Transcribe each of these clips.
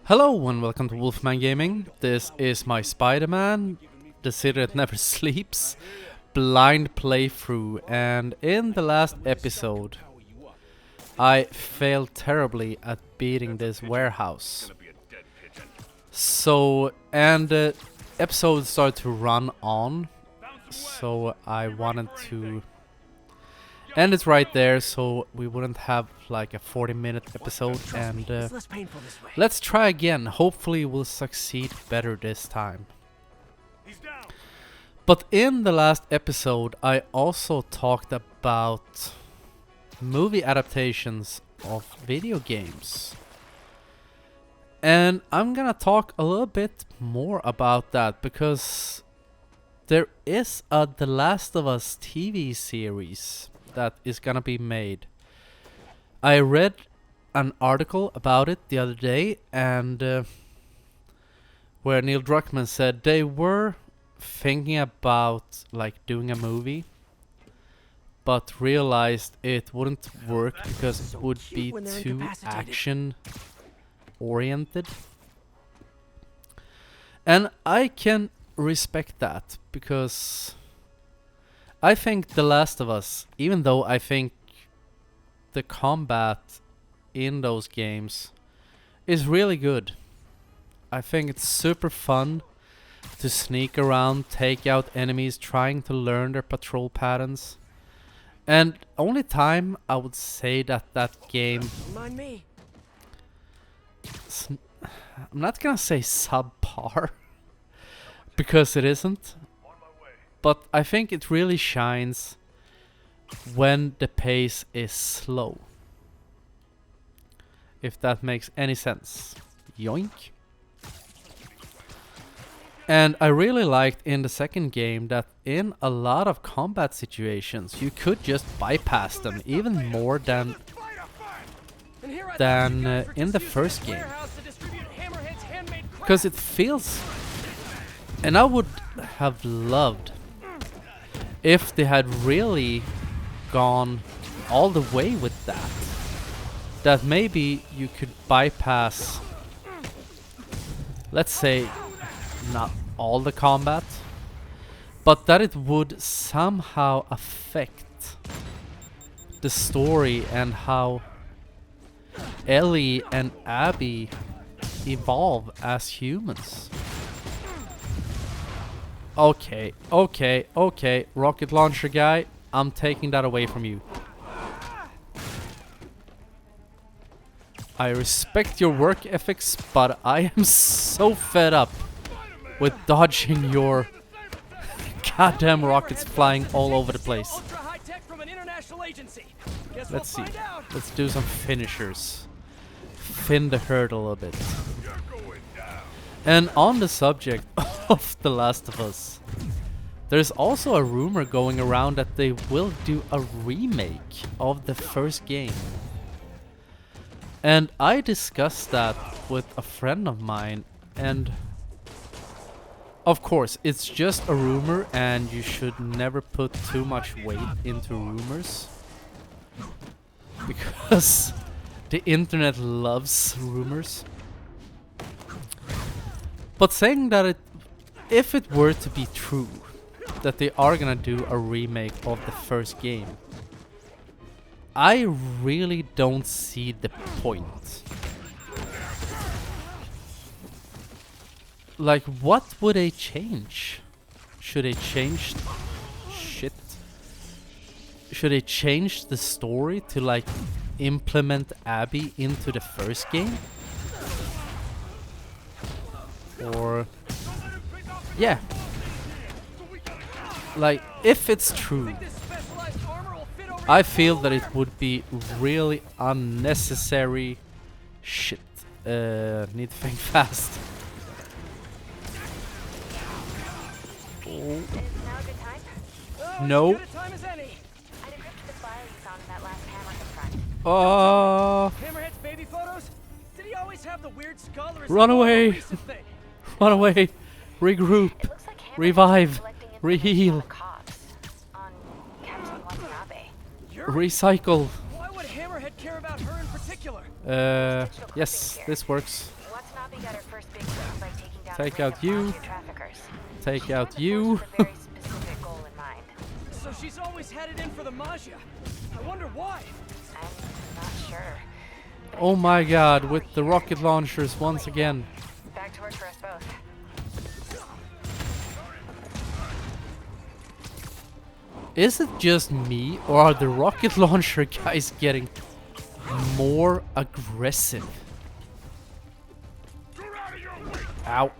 Hello and welcome to Wolfman Gaming. This is my Spiderman, the city that never sleeps, blind playthrough, and in the last episode I failed terribly at beating this warehouse. And the episode started to run on, so I wanted to end it right there so we wouldn't have like a 40-minute episode, and let's try again. Hopefully we'll succeed better this time. But in the last episode I also talked about movie adaptations of video games. And I'm gonna talk a little bit more about that because there is a The Last of Us TV series that is gonna be made. I read an article about it the other day, and where Neil Druckmann said they were thinking about like doing a movie, but realized it wouldn't work because it would be too action oriented. And I can respect that because I think The Last of Us, even though I think the combat in those games is really good. I think it's super fun to sneak around, take out enemies, trying to learn their patrol patterns. And only time I would say that that game, I'm not gonna say subpar because it isn't, but I think it really shines when the pace is slow. If that makes any sense. Yoink. And I really liked in the second game that in a lot of combat situations you could just bypass them even more than in the first game. Because it feels... And I would have loved if they had really gone all the way with that. That maybe you could bypass, let's say, not all the combat, but that it would somehow affect the story and how Ellie and Abby evolve as humans. Okay, rocket launcher guy, I'm taking that away from you. I respect your work ethics, but I am so fed up with dodging your goddamn rockets flying all over the place. Let's see. Let's do some finishers. Thin the herd a little bit. And on the subject of The Last of Us, there's also a rumor going around that they will do a remake of the first game. And I discussed that with a friend of mine, and of course it's just a rumor and you should never put too much weight into rumors because the internet loves rumors. But saying that if it were to be true that they are gonna do a remake of the first game, I really don't see the point. Like, what would they change? Should they change shit? Should they change the story to like implement Abby into the first game? Or yeah, like if it's true, I feel that it would be really unnecessary shit. Need to think fast. Oh. No. Run away! Run away! Regroup! Revive! Reheal! Recycle! Why would Hammerhead care about her in particular? Yes, this works. What's We got our first big win by taking down Take a ring out of you. mafia traffickers. Take out She you. went with a very specific goal in mind. So she's always headed in for the Magia. I wonder why. I'm not sure. But Oh it's my not god, all with the here. rocket launchers once again. Back to work for us both. Is it just me, or are the rocket launcher guys getting more aggressive? Ow.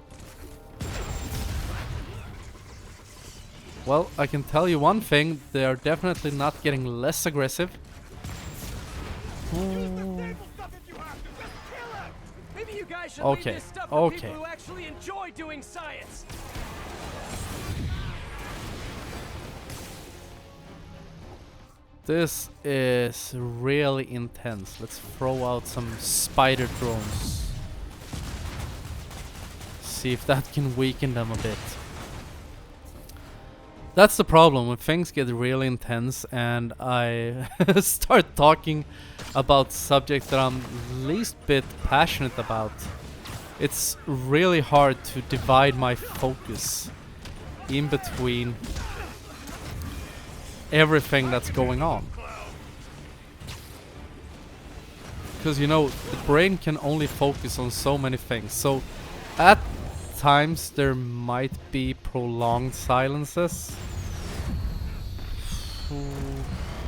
Well, I can tell you one thing, they are definitely not getting less aggressive. Maybe you guys should Okay, leave this stuff for okay. people who actually enjoy doing science. This is really intense. Let's throw out some spider drones. See if that can weaken them a bit. That's the problem when things get really intense and I start talking about subjects that I'm least bit passionate about. It's really hard to divide my focus in between everything that's going on. Because, you know, the brain can only focus on so many things. So, at times there might be prolonged silences.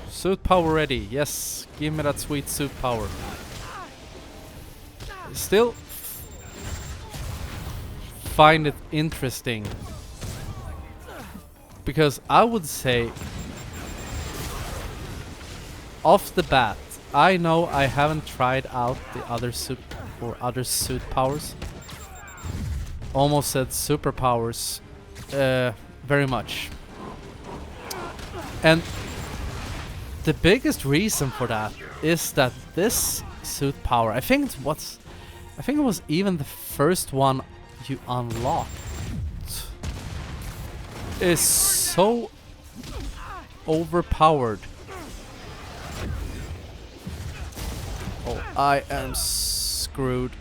Suit power ready. Yes, give me that sweet suit power. Still find it interesting. Because I would say off the bat, I know I haven't tried out the other suit powers. Almost said superpowers very much. And the biggest reason for that is that this suit power, I think it was even the first one you unlocked, is so overpowered. Oh, I am screwed.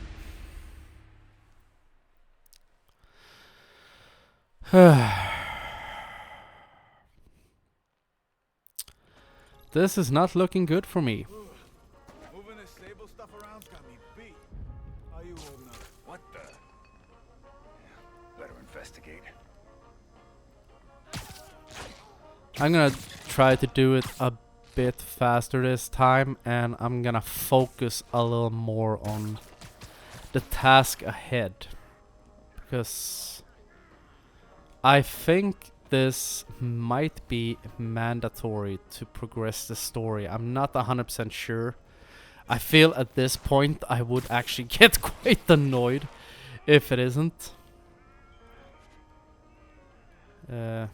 This is not looking good for me. Moving this stable stuff around's got me beat. Are you old enough? What the? Better investigate. I'm gonna try to do it a bit faster this time, and I'm gonna focus a little more on the task ahead, because I think this might be mandatory to progress the story. I'm not 100% sure. I feel at this point I would actually get quite annoyed if it isn't. Can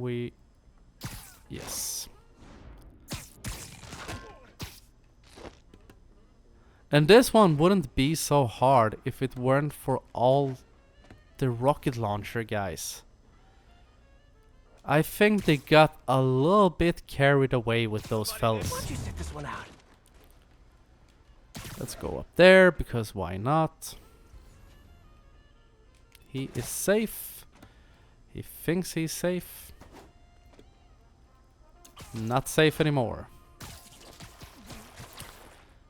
we... Yes. And this one wouldn't be so hard if it weren't for all the rocket launcher guys. I think they got a little bit carried away with those fellas. Why'd you sit this one out? Let's go up there, because why not? He is safe. He thinks he's safe. Not safe anymore.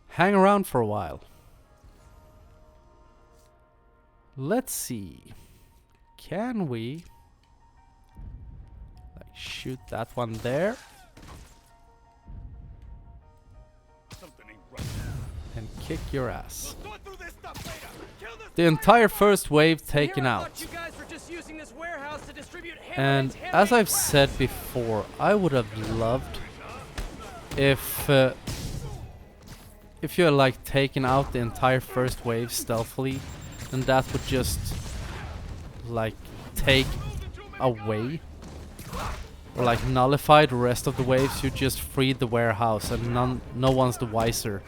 Hang around for a while. Let's see. Can we like shoot that one there? And kick your ass. The entire first wave taken out. And as I've said before, I would have loved if you had like taken out the entire first wave stealthily, then that would just like take away or like nullify the rest of the waves. You just freed the warehouse and no one's the wiser.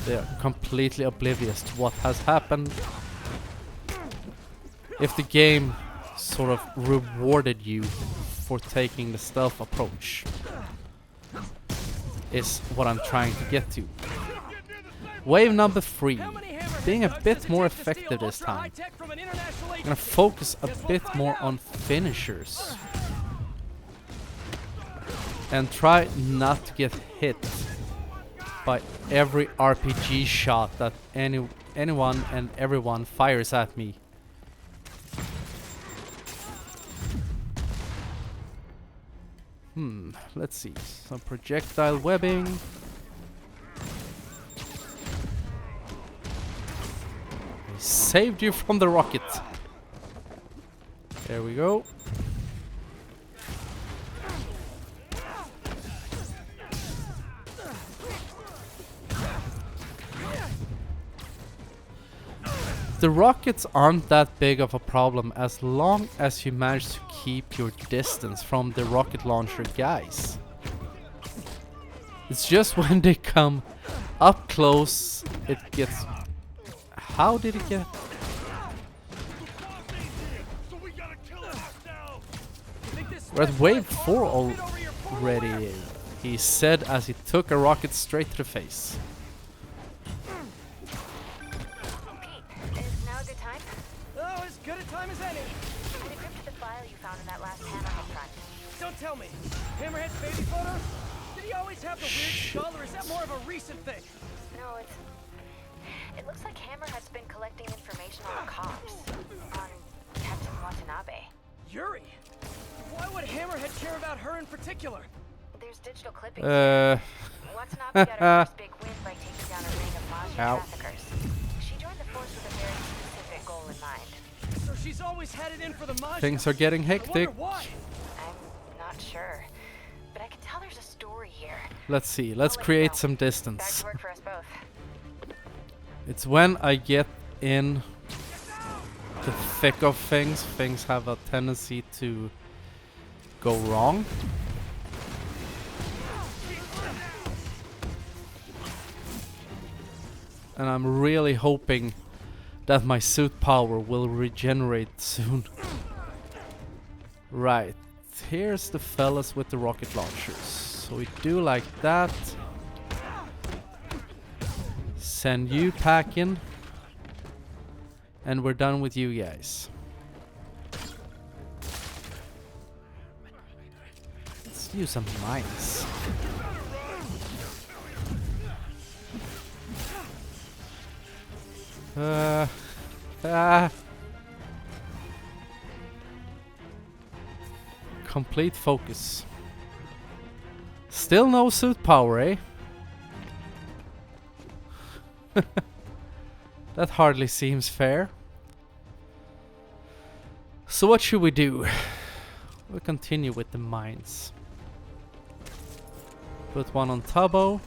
They're completely oblivious to what has happened. If the game sort of rewarded you for taking the stealth approach, is what I'm trying to get to. Wave number 3. How many hammerhead Being a thugs bit does it more take to steal effective this ultra time. high-tech from an international I'm gonna agency? focus a Guess we'll bit find more out. on finishers. And try not to get hit by every RPG shot that anyone and everyone fires at me. Let's see. Some projectile webbing. I saved you from the rocket. There we go. The rockets aren't that big of a problem as long as you manage to keep your distance from the rocket launcher guys. It's just when they come up close, it gets... How did it get... We're at wave 4 already, he said as he took a rocket straight to the face. Pete, is now a good time? Oh, as good a time as any. I decrypted the file you found in that last hammerhead front. Don't tell me. Hammerhead's baby photos? Did he always have the weird skull, or is that more of a recent thing? No, it looks like Hammerhead's been collecting information on the cops. On Captain Watanabe. Yuri? Why would Hammerhead care about her in particular? There's digital clippings. Uh... Watanabe got her first big win by taking down a ring of mafia Ow. traffickers. She joined the force with a very specific goal in mind. So she's always headed in for the mafia. Things are getting I hectic. wonder why. I'm not sure, but I can tell there's a story here. Let's see, let's I'll let you create know. some Back distance. to work for us both. It's when I get in the thick of things, things have a tendency to go wrong. And I'm really hoping that my suit power will regenerate soon. Right, here's the fellas with the rocket launchers. So we do like that. Send you packing. And we're done with you guys. Let's use some mines. Complete focus. Still no suit power, eh? That hardly seems fair. So what should we do? We'll continue with the mines. Put one on Tubbo.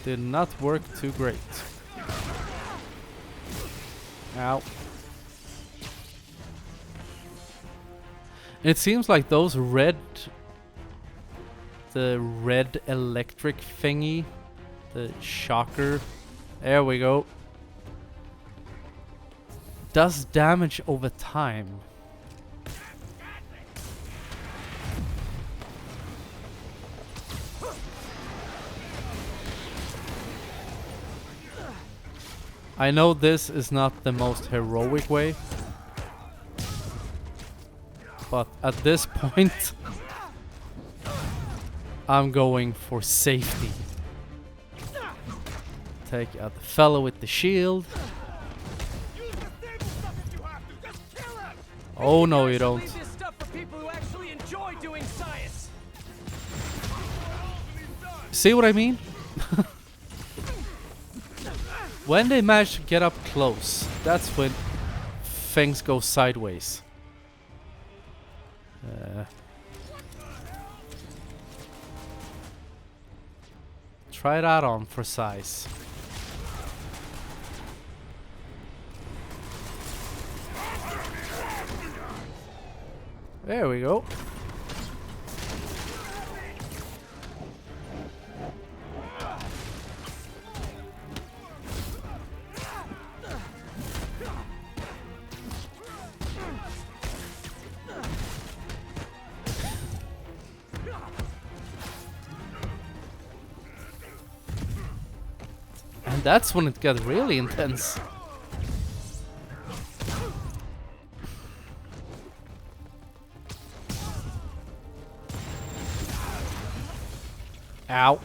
Did not work too great. Ow. It seems like those the red electric thingy, the shocker, there we go, does damage over time. I know this is not the most heroic way, but at this point I'm going for safety. Take out the fellow with the shield. Oh no, you don't. Leave this stuff for people who actually enjoy doing science. See what I mean? When they manage to get up close, that's when things go sideways. Try that on for size. There we go. And that's when it got really intense. Ow.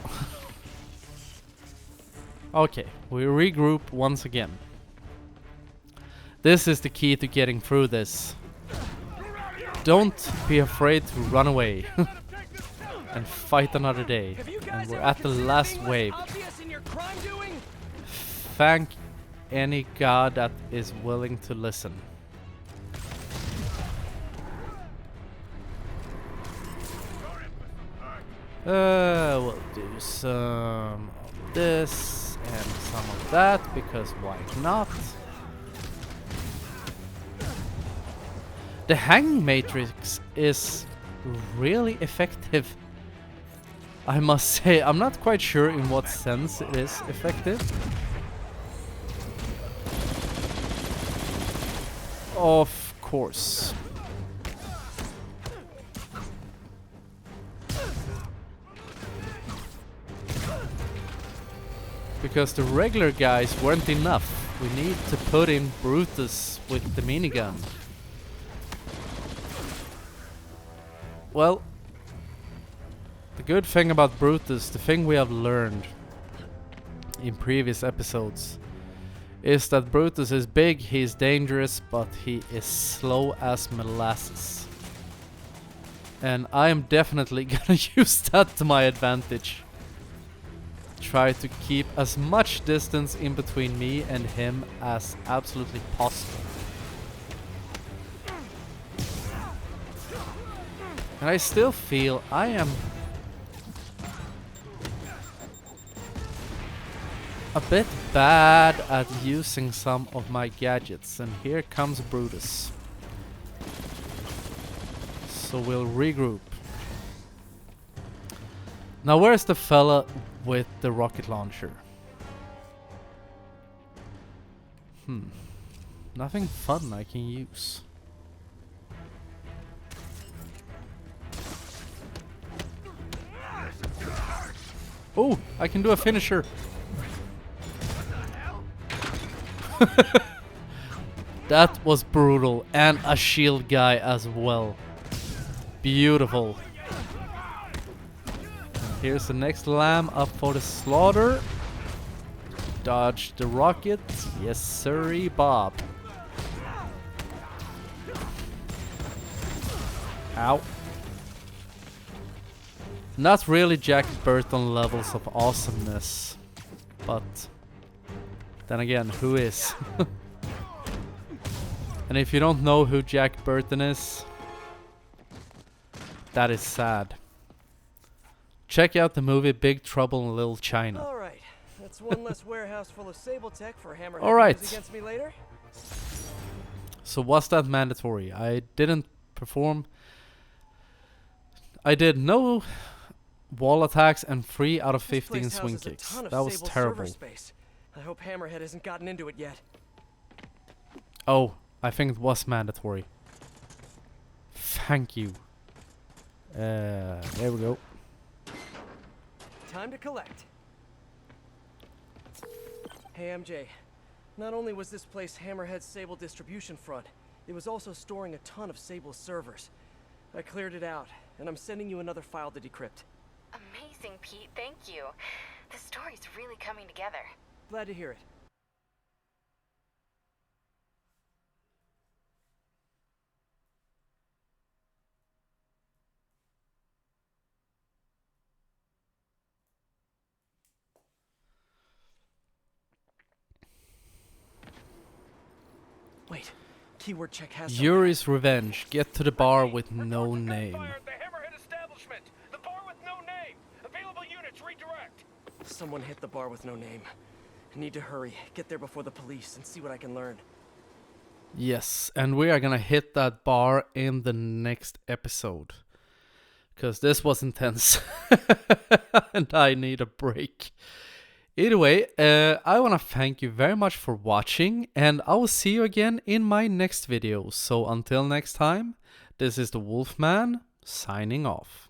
Okay, we regroup once again. This is the key to getting through this. Don't be afraid to run away and fight another day. And we're at the last wave. Thank any god that is willing to listen. We'll do some of this and some of that, because why not? The hanging matrix is really effective. I must say, I'm not quite sure in what sense it is effective. Of course. Because the regular guys weren't enough. We need to put in Brutus with the minigun. Well, the good thing about Brutus, the thing we have learned in previous episodes, is that Brutus is big, he's dangerous, but he is slow as molasses. And I am definitely gonna use that to my advantage. Try to keep as much distance in between me and him as absolutely possible. And I still feel I am a bit bad at using some of my gadgets, and here comes Brutus. So we'll regroup. Now where's the fella with the rocket launcher? Nothing fun I can use. Oh, I can do a finisher. That was brutal, and a shield guy as well. Beautiful. Here's the next lamb up for the slaughter. Dodge the rocket. Yes, sirree, Bob. Ow. Not really Jack Burton levels of awesomeness, but then again, who is? And if you don't know who Jack Burton is, that is sad. Check out the movie Big Trouble in Little China. All right, that's one less warehouse full of Sable Tech for Hammerhead All right. to use against me later. So was that mandatory? I didn't perform. I did no wall attacks and 3 out of 15 swing kicks. That was terrible. I hope Hammerhead hasn't gotten into it yet. Oh, I think it was mandatory. Thank you. There we go. Time to collect. Hey MJ, not only was this place Hammerhead's Sable distribution front, it was also storing a ton of Sable servers. I cleared it out, and I'm sending you another file to decrypt. Amazing, Pete. Thank you. The story's really coming together. Glad to hear it. Wait, keyword check has Yuri's Revenge. Get to the bar with no name. The Hammerhead establishment. The bar with no name. Available units redirect. Someone hit the bar with no name. I need to hurry, get there before the police, and see what I can learn. Yes, and we are gonna hit that bar in the next episode. Because this was intense. And I need a break. Either way, I want to thank you very much for watching, and I will see you again in my next video. So until next time, this is the Wolfman signing off.